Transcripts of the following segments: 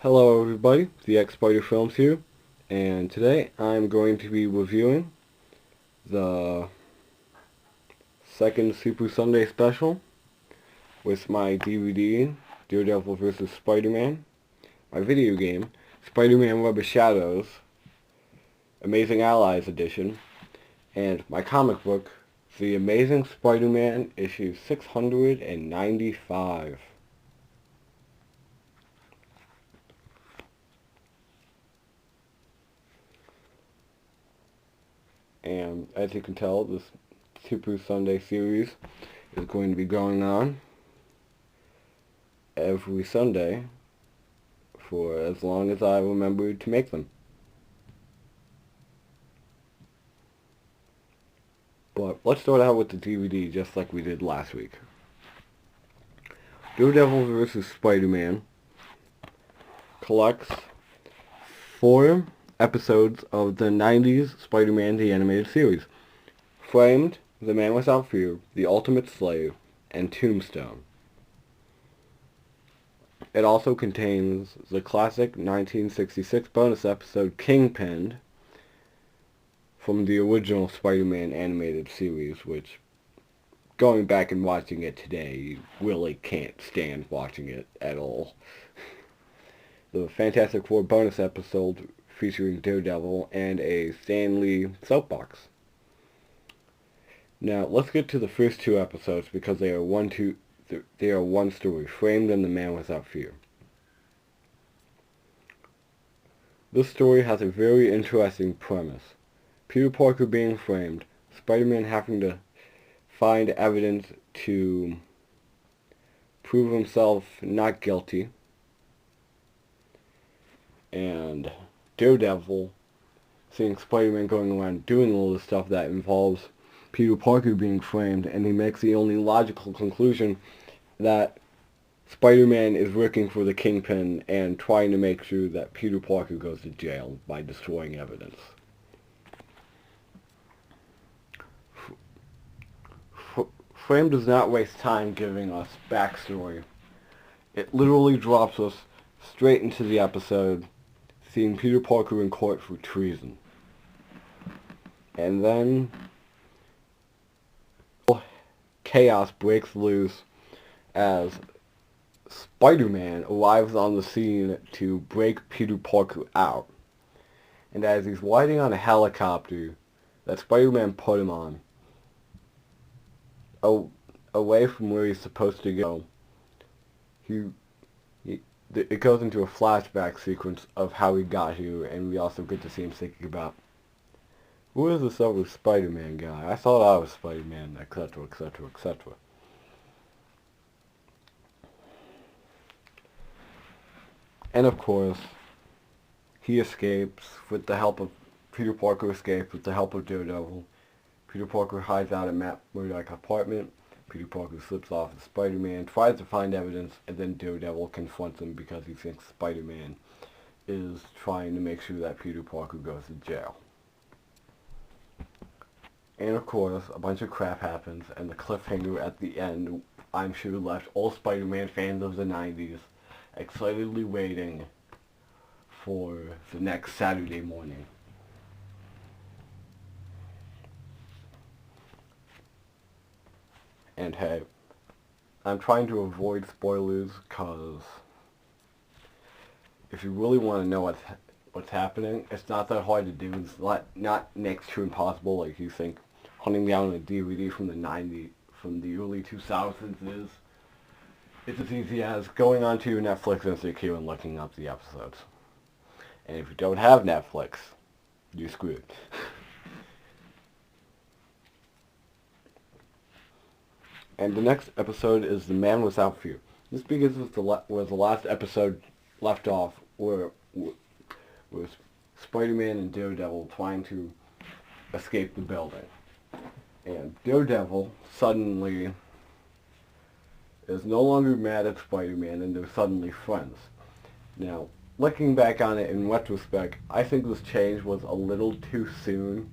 Hello everybody, the X-Spider Films here, and today I'm going to be reviewing the second Super Sunday special with my DVD, Daredevil vs. Spider-Man, my video game, Spider-Man Web of Shadows, Amazing Allies Edition, and my comic book, The Amazing Spider-Man issue 695. And as you can tell, this Super Sunday series is going to be going on every Sunday for as long as I remember to make them. But let's start out with the DVD just like we did last week. Daredevil vs. Spider-Man collects 4 episodes of the 90s Spider-Man the Animated Series. Framed, The Man Without Fear, The Ultimate Slave, and Tombstone. It also contains the classic 1966 bonus episode Kingpin from the original Spider-Man animated series, which, going back and watching it today, you really can't stand watching it at all. The Fantastic Four bonus episode featuring Daredevil and a Stan Lee soapbox. Now, let's get to the first 2 episodes because they are one story, Framed and The Man Without Fear. This story has a very interesting premise. Peter Parker being framed, Spider-Man having to find evidence to prove himself not guilty, and Daredevil seeing Spider-Man going around doing all this stuff that involves Peter Parker being framed, and he makes the only logical conclusion that Spider-Man is working for the Kingpin and trying to make sure that Peter Parker goes to jail by destroying evidence. Frame does not waste time giving us backstory. It literally drops us straight into the episode, seeing Peter Parker in court for treason. And then chaos breaks loose as Spider-Man arrives on the scene to break Peter Parker out. And as he's riding on a helicopter that Spider-Man put him on, away from where he's supposed to go, it goes into a flashback sequence of how he got here, and we also get to see him thinking about, who is this other Spider-Man guy? I thought I was Spider-Man, etc., etc., etc. And of course, he escapes with the help of, Peter Parker escapes with the help of Daredevil. Peter Parker hides out at Matt Murdock's apartment. Peter Parker slips off as Spider-Man, tries to find evidence, and then Daredevil confronts him because he thinks Spider-Man is trying to make sure that Peter Parker goes to jail. And of course, a bunch of crap happens, and the cliffhanger at the end, I'm sure, left all Spider-Man fans of the 90s excitedly waiting for the next Saturday morning. And hey, I'm trying to avoid spoilers because if you really want to know what's happening, it's not that hard to do. It's not next to impossible like you think hunting down a DVD from the early 2000s is. It's as easy as going onto your Netflix Institute and looking up the episodes. And if you don't have Netflix, you're screwed. And the next episode is The Man Without Fear. This begins with where the last episode left off, where Spider-Man and Daredevil trying to escape the building. And Daredevil suddenly is no longer mad at Spider-Man, and they're suddenly friends. Now, looking back on it in retrospect, I think this change was a little too soon.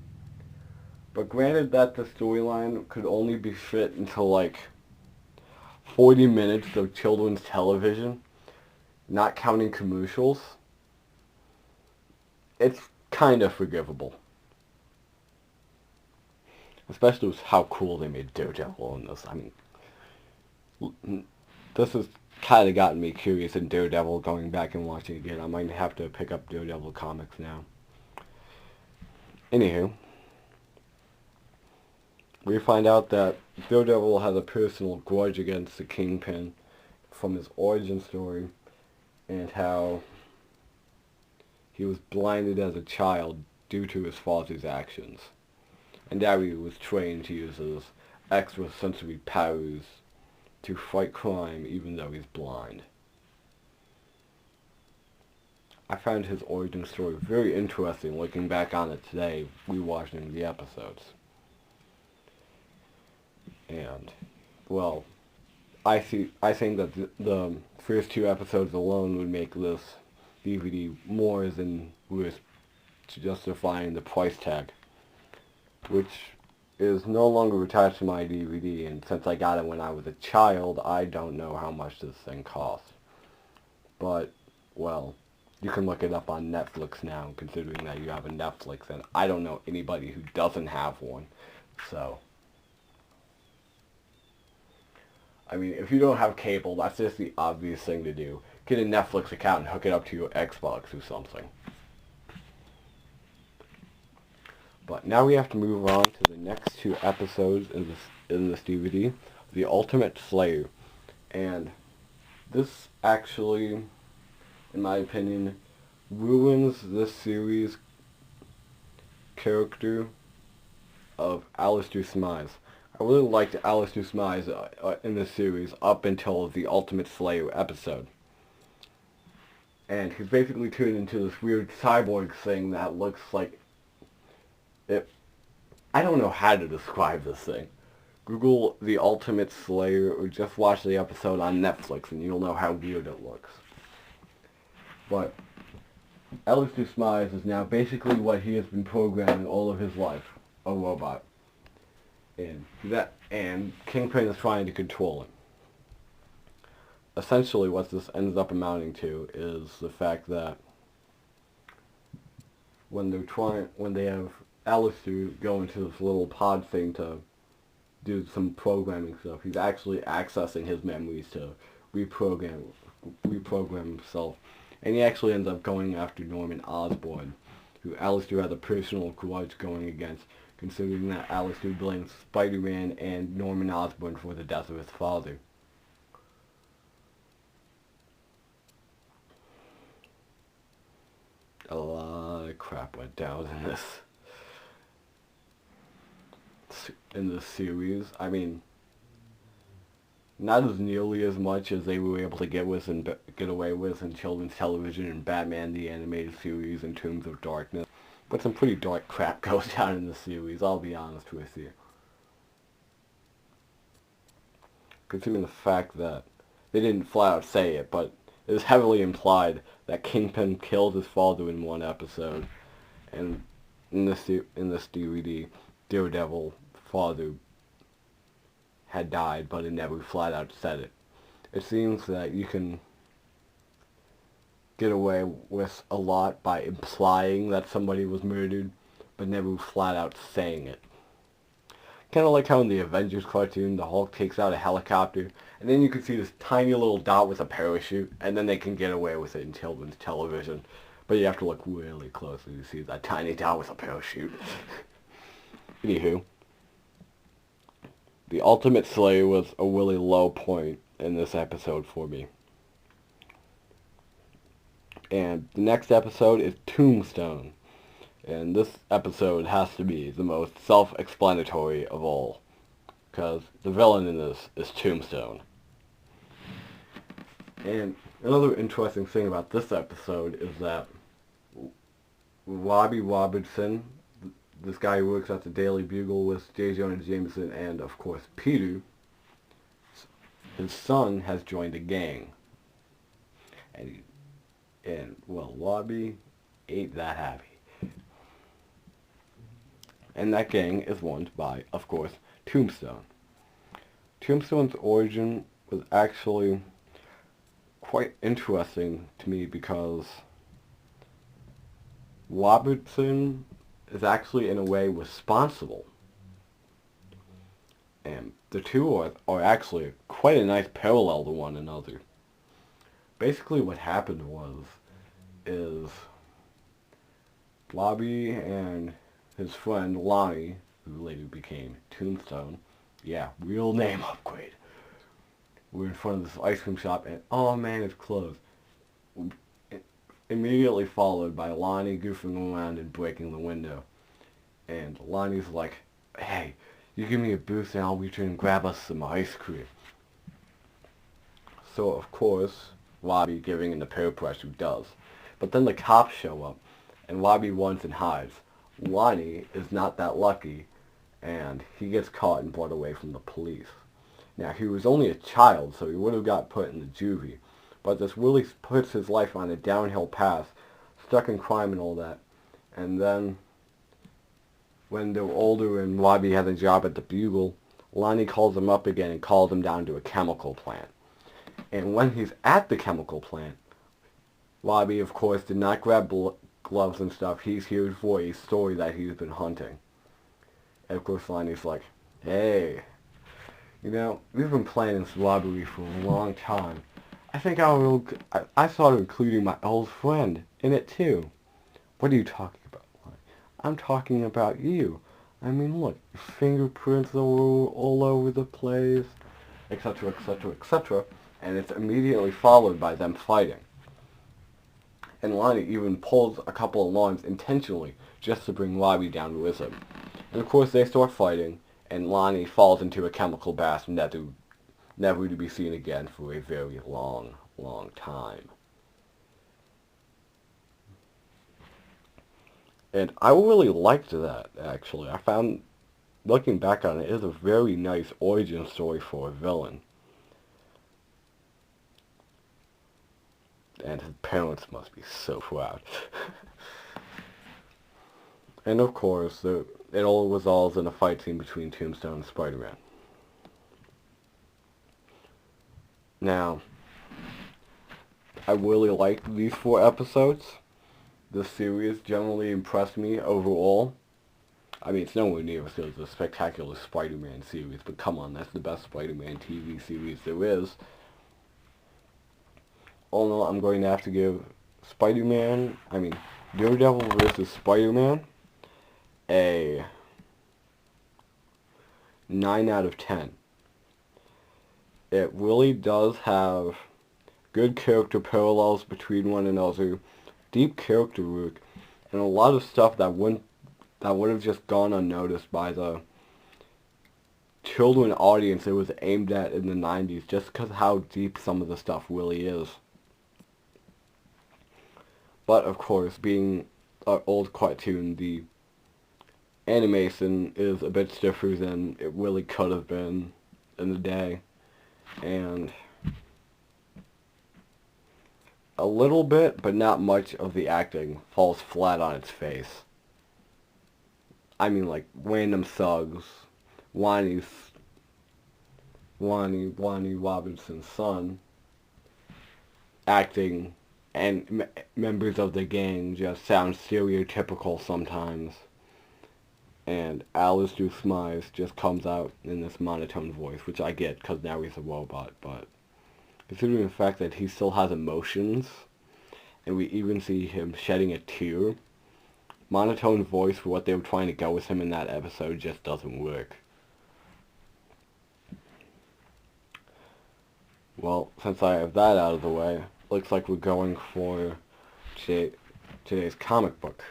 But granted that the storyline could only be fit into like 40 minutes of children's television, not counting commercials, it's kind of forgivable. Especially with how cool they made Daredevil in this. I mean, this has kind of gotten me curious in Daredevil, going back and watching again. I might have to pick up Daredevil comics now. Anywho, we find out that Daredevil has a personal grudge against the Kingpin from his origin story, and how he was blinded as a child due to his father's actions, and that he was trained to use his extrasensory powers to fight crime even though he's blind. I found his origin story very interesting looking back on it today, rewatching the episodes. And, well, I think that the first two episodes alone would make this DVD more than worth justifying the price tag, which is no longer attached to my DVD, and since I got it when I was a child, I don't know how much this thing costs. But, well, you can look it up on Netflix now, considering that you have a Netflix, and I don't know anybody who doesn't have one. So, I mean, if you don't have cable, that's just the obvious thing to do. Get a Netflix account and hook it up to your Xbox or something. But now we have to move on to the next two episodes in this DVD, The Ultimate Slayer. And this actually, in my opinion, ruins this series' character of Alistair Smiles. I really liked Alistair Smiles in this series up until the Ultimate Slayer episode. And he's basically turned into this weird cyborg thing that looks like it. I don't know how to describe this thing. Google The Ultimate Slayer or just watch the episode on Netflix and you'll know how weird it looks. But Alistair Smiles is now basically what he has been programming all of his life, a robot. And Kingpin is trying to control him. Essentially what this ends up amounting to is the fact that when they have Alistair go into this little pod thing to do some programming stuff, he's actually accessing his memories to reprogram himself. And he actually ends up going after Norman Osborn, who Alistair has a personal grudge going against, considering that Alistair blames Spider-Man and Norman Osborn for the death of his father. A lot of crap went down in this series. I mean, not as nearly as much as they were able to get away with in children's television and Batman the Animated Series in terms of darkness. But some pretty dark crap goes down in the series, I'll be honest with you. Considering the fact that they didn't flat out say it, but it is heavily implied that Kingpin killed his father in one episode, and in this DVD, Daredevil father had died, but it never flat out said it. It seems that you can get away with a lot by implying that somebody was murdered, but never flat out saying it. Kind of like how in the Avengers cartoon, the Hulk takes out a helicopter, and then you can see this tiny little dot with a parachute, and then they can get away with it in children's television. But you have to look really closely to see that tiny dot with a parachute. Anywho, the Ultimate Slayer was a really low point in this episode for me. And the next episode is Tombstone. And this episode has to be the most self-explanatory of all, because the villain in this is Tombstone. And another interesting thing about this episode is that Robbie Robertson, this guy who works at the Daily Bugle with J. Jonah Jameson and, of course, Peter, his son has joined a gang. And well, Robbie ain't that happy. And that gang is run by, of course, Tombstone. Tombstone's origin was actually quite interesting to me because Robertson is actually in a way responsible. And the two are actually quite a nice parallel to one another. Basically what happened is Bobby and his friend Lonnie, who later became Tombstone, yeah, real name upgrade, were in front of this ice cream shop and, oh man, it's closed. Immediately followed by Lonnie goofing around and breaking the window. And Lonnie's like, hey, you give me a boost and I'll return and grab us some ice cream. So, of course, Robbie, giving in the peer pressure, does. But then the cops show up, and Robbie runs and hides. Lonnie is not that lucky, and he gets caught and brought away from the police. Now, he was only a child, so he would have got put in the juvie. But this really puts his life on a downhill path, stuck in crime and all that. And then, when they're older and Robbie has a job at the Bugle, Lonnie calls him up again and calls him down to a chemical plant. And when he's at the chemical plant, Robbie, of course, did not grab gloves and stuff. He's here for a story that he's been hunting. And of course, Lonnie's like, hey, you know, we've been planning this robbery for a long time. I think I started including my old friend in it too. What are you talking about, Lonnie? I'm talking about you. I mean, look, fingerprints all over the place, etc., etc., etc., and it's immediately followed by them fighting. And Lonnie even pulls a couple of alarms intentionally just to bring Robbie down with him. And of course they start fighting, and Lonnie falls into a chemical bath never to be seen again for a very long, long time. And I really liked that, actually. I found, looking back on it, is a very nice origin story for a villain. And his parents must be so proud. And of course, it all resolves in a fight scene between Tombstone and Spider-Man. Now, I really liked these 4 episodes. This series generally impressed me overall. I mean, it's nowhere near as good as the spectacular Spider-Man series, but come on, that's the best Spider-Man TV series there is. All in all, I'm going to have to give Daredevil vs. Spider-Man a 9 out of 10. It really does have good character parallels between one another, deep character work, and a lot of stuff that would have just gone unnoticed by the children audience it was aimed at in the 90s, just because of how deep some of the stuff really is. But of course, being an old cartoon, the animation is a bit stiffer than it really could have been in the day. And a little bit, but not much of the acting falls flat on its face. I mean, like, random thugs, Lonnie Robinson's son, acting, and members of the gang just sound stereotypical sometimes. And Alistair Smythe just comes out in this monotone voice, which I get because now he's a robot, but considering the fact that he still has emotions, and we even see him shedding a tear, monotone voice for what they were trying to go with him in that episode just doesn't work. Well, since I have that out of the way, looks like we're going for today's comic book.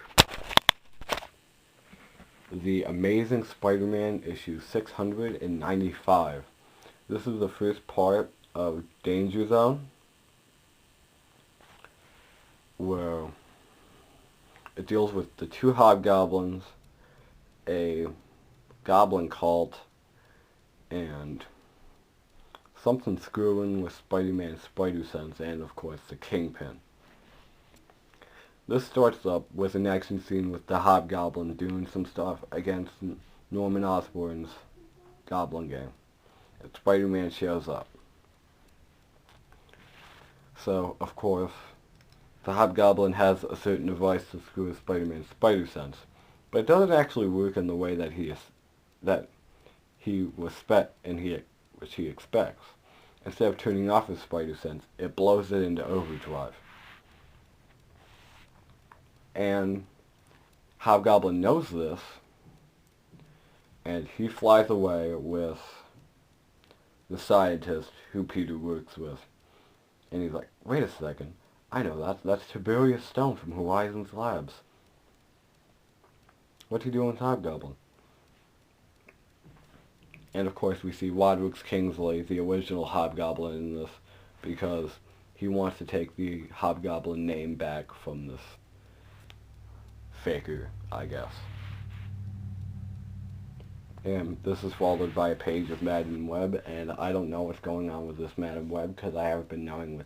The Amazing Spider-Man issue 695. This is the first part of Danger Zone, where it deals with the 2 hobgoblins, a goblin cult, and something screwing with Spider-Man's spider sense, and of course the Kingpin. This starts up with an action scene with the Hobgoblin doing some stuff against Norman Osborn's Goblin Gang. And Spider-Man shows up. So, of course, the Hobgoblin has a certain device to screw with Spider-Man's spider sense, but it doesn't actually work in the way that which he expects. Instead of turning off his spider sense, it blows it into overdrive. And Hobgoblin knows this, and he flies away with the scientist who Peter works with. And he's like, wait a second, I know that's Tiberius Stone from Horizons Labs. What's he doing with Hobgoblin? And of course we see Rodriguez Kingsley, the original Hobgoblin in this, because he wants to take the Hobgoblin name back from this faker, I guess. And this is followed by a page of Madden Web, and I don't know what's going on with this Madden Web because I haven't been knowing with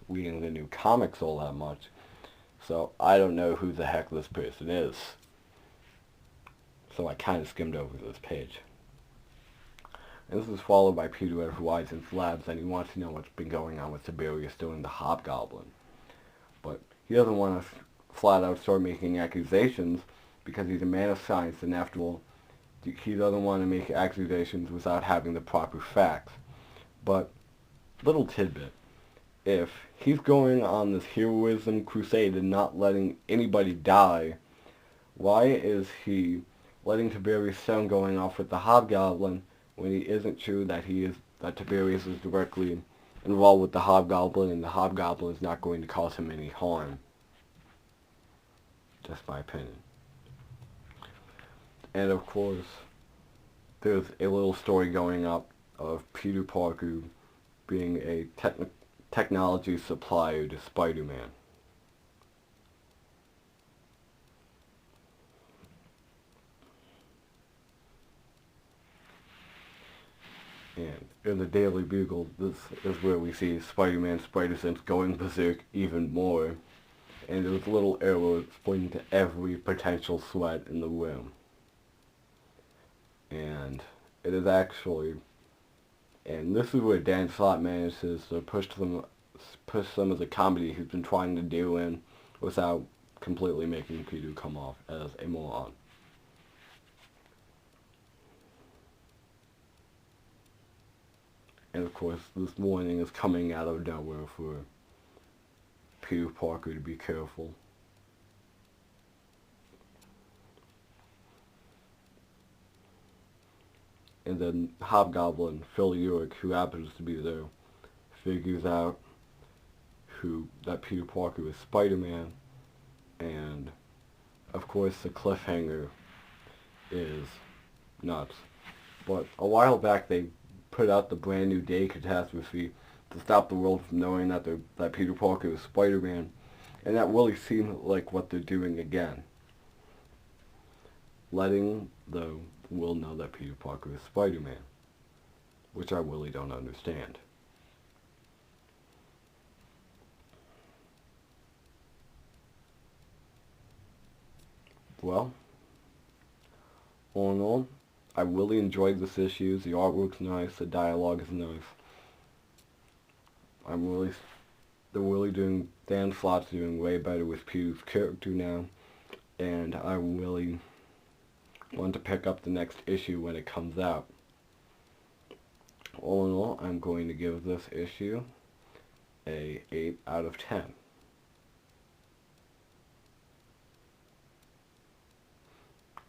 reading the new comics all that much. So I don't know who the heck this person is. So I kind of skimmed over this page. And this is followed by Peter at Horizons Labs, and he wants to know what's been going on with Tiberius doing the Hobgoblin. But he doesn't want to flat out start making accusations because he's a man of science, and after all, he doesn't want to make accusations without having the proper facts. But, little tidbit, if he's going on this heroism crusade and not letting anybody die, why is he letting Tiberius Stone going off with the Hobgoblin when he isn't sure that Tiberius is directly involved with the Hobgoblin and the Hobgoblin is not going to cause him any harm? Just my opinion. And of course, there's a little story going up of Peter Parker being a technology supplier to Spider-Man. And in the Daily Bugle, this is where we see Spider-Man's spider sense going berserk even more. And there's little arrows pointing to every potential threat in the room. And it is actually, and this is where Dan Slott manages to push some of the comedy he's been trying to do in without completely making Peter come off as a moron. And of course, this warning is coming out of nowhere for Peter Parker to be careful. And then Hobgoblin, Phil Urich, who happens to be there, figures out that Peter Parker is Spider-Man, and of course the cliffhanger is nuts. But a while back they put out the brand new day catastrophe to stop the world from knowing that Peter Parker is Spider-Man, and that really seems like what they're doing again. Letting the world know that Peter Parker is Spider-Man, which I really don't understand. Well, all in all, I really enjoyed this issue. The artwork's nice, the dialogue is nice. They're really doing, Dan Slott's doing way better with Peter's character now, and I really want to pick up the next issue when it comes out. All in all, I'm going to give this issue a 8 out of 10.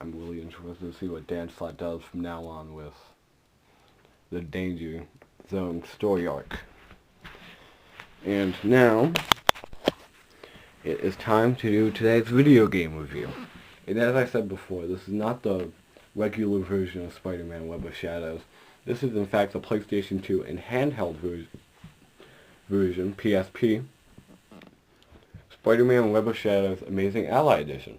I'm really interested to see what Dan Slott does from now on with the Danger Zone story arc. And now, it is time to do today's video game review. And as I said before, this is not the regular version of Spider-Man Web of Shadows. This is in fact the PlayStation 2 and handheld version, PSP, Spider-Man Web of Shadows Amazing Ally Edition.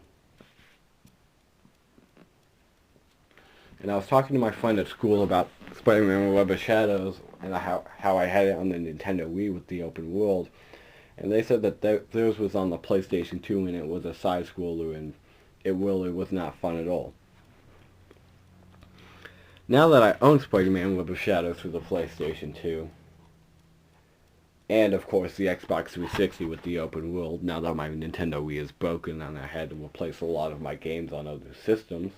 And I was talking to my friend at school about Spider-Man Web of Shadows and how I had it on the Nintendo Wii with the open world. And they said that theirs was on the PlayStation 2 and it was a side-scroller and it really was not fun at all. Now that I own Spider-Man Web of Shadows through the PlayStation 2, And of course the Xbox 360 with the open world. Now that my Nintendo Wii is broken and I had to replace a lot of my games on other systems,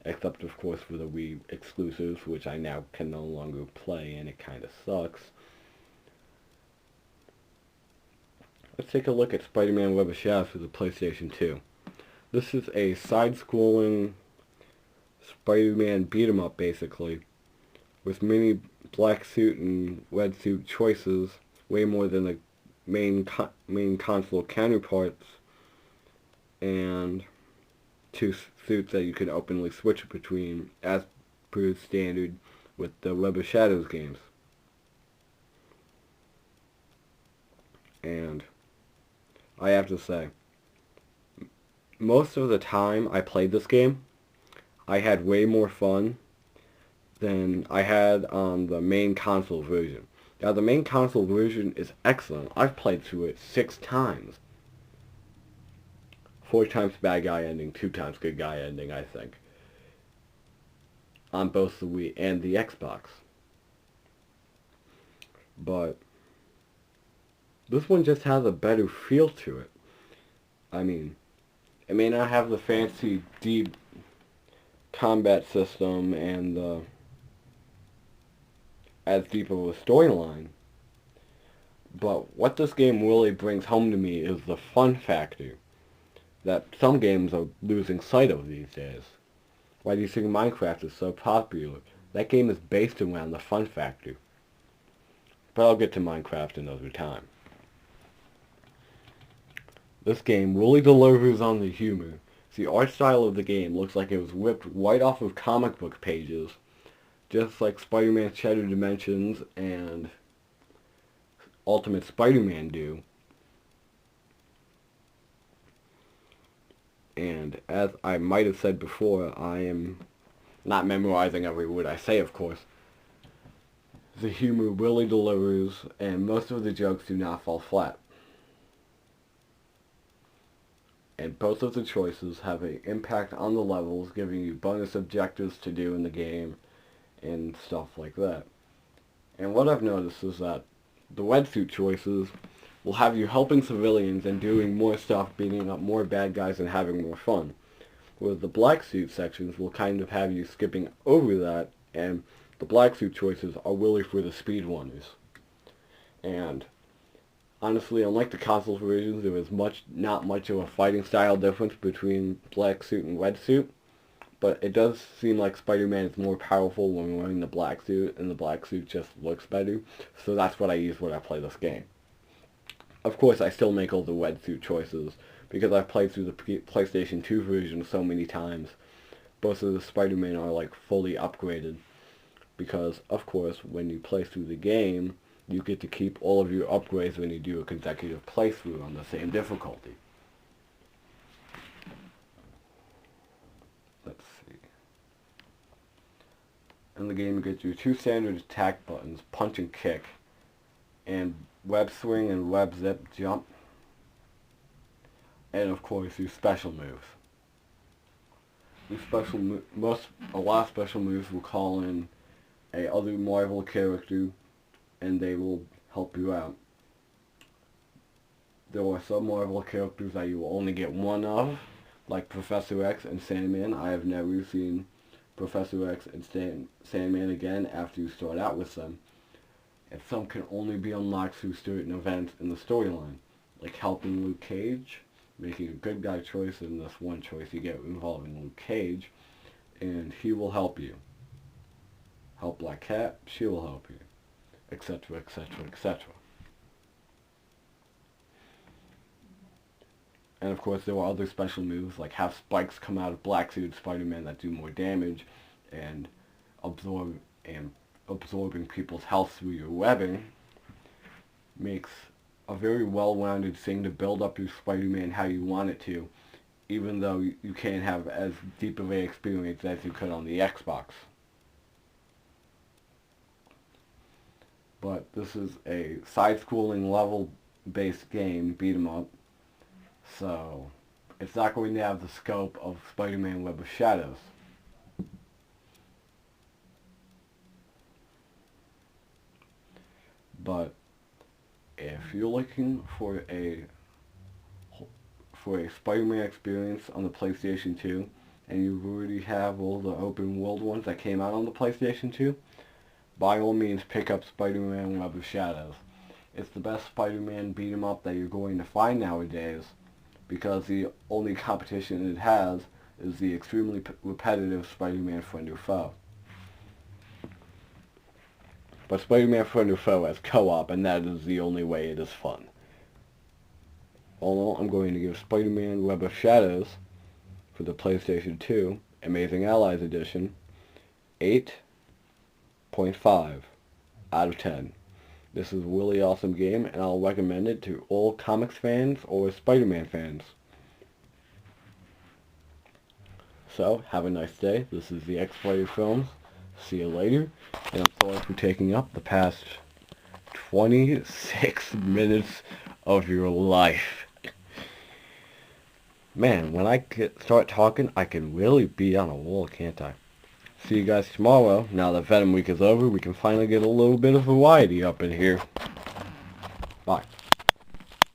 except of course for the Wii exclusives, which I now can no longer play, and it kind of sucks. Let's take a look at Spider-Man Web of Shadows for the PlayStation 2. This is a side-scrolling Spider-Man beat-em-up, basically, with many black suit and red suit choices, way more than the main console counterparts, and two suits that you can openly switch between, as per standard with the Web of Shadows games. And I have to say, most of the time I played this game, I had way more fun than I had on the main console version. Now, the main console version is excellent. I've played through it 6 times. 4 times bad guy ending, 2 times good guy ending, I think. On both the Wii and the Xbox. But this one just has a better feel to it. I mean, it may not have the fancy deep combat system and as deep of a storyline, but what this game really brings home to me is the fun factor that some games are losing sight of these days. Why do you think Minecraft is so popular? That game is based around the fun factor. But I'll get to Minecraft another time. This game really delivers on the humor. The art style of the game looks like it was ripped right off of comic book pages, just like Spider-Man Shattered Dimensions and Ultimate Spider-Man do. And as I might have said before, I am not memorizing every word I say, of course. The humor really delivers, and most of the jokes do not fall flat. And both of the choices have an impact on the levels, giving you bonus objectives to do in the game and stuff like that. And what I've noticed is that the wetsuit choices will have you helping civilians and doing more stuff, beating up more bad guys and having more fun. Whereas the black suit sections will kind of have you skipping over that, and the black suit choices are really for the speedrunners. And honestly, unlike the console versions, there was not much of a fighting style difference between black suit and red suit. But it does seem like Spider-Man is more powerful when wearing the black suit, and the black suit just looks better. So that's what I use when I play this game. Of course, I still make all the red suit choices, because I've played through the PlayStation 2 version so many times. Both of the Spider-Man are like fully upgraded. Because, of course, when you play through the game, you get to keep all of your upgrades when you do a consecutive playthrough on the same difficulty. Let's see. In the game, you get your 2 standard attack buttons, punch and kick, and web swing and web zip jump, and of course your special moves. A lot of special moves will call in a other Marvel character, and they will help you out. There are some Marvel characters that you will only get one of, like Professor X and Sandman. I have never seen Professor X and Sandman again after you start out with them. And some can only be unlocked through certain events in the storyline, like helping Luke Cage, making a good guy choice in this one choice you get involving Luke Cage, and he will help you. Help Black Cat, she will help you, etc., etc., etc. And of course there are other special moves, like have spikes come out of Black Suit Spider-Man that do more damage, and absorbing people's health through your webbing makes a very well-rounded thing to build up your Spider-Man how you want it to, even though you can't have as deep of an experience as you could on the Xbox. But this is a side-scrolling level-based game, beat 'em up, so it's not going to have the scope of Spider-Man Web of Shadows. But If you're looking for a Spider-Man experience on the PlayStation 2, and you already have all the open world ones that came out on the PlayStation 2, by all means pick up Spider-Man Web of Shadows. It's the best Spider-Man beat 'em up that you're going to find nowadays, because the only competition it has is the extremely repetitive Spider-Man Friend or Foe. But Spider-Man Friend or Foe has co-op, and that is the only way it is fun. All in all, I'm going to give Spider-Man Web of Shadows for the PlayStation 2 Amazing Allies Edition 8.5 out of 10. This is a really awesome game, and I'll recommend it to all comics fans or Spider-Man fans. So, have a nice day. This is the X-Fighter Films. See you later. And I'm sorry for taking up the past 26 minutes of your life. Man, when I start talking, I can really be on a wall, can't I? See you guys tomorrow. Now that Venom Week is over, we can finally get a little bit of variety up in here. Bye.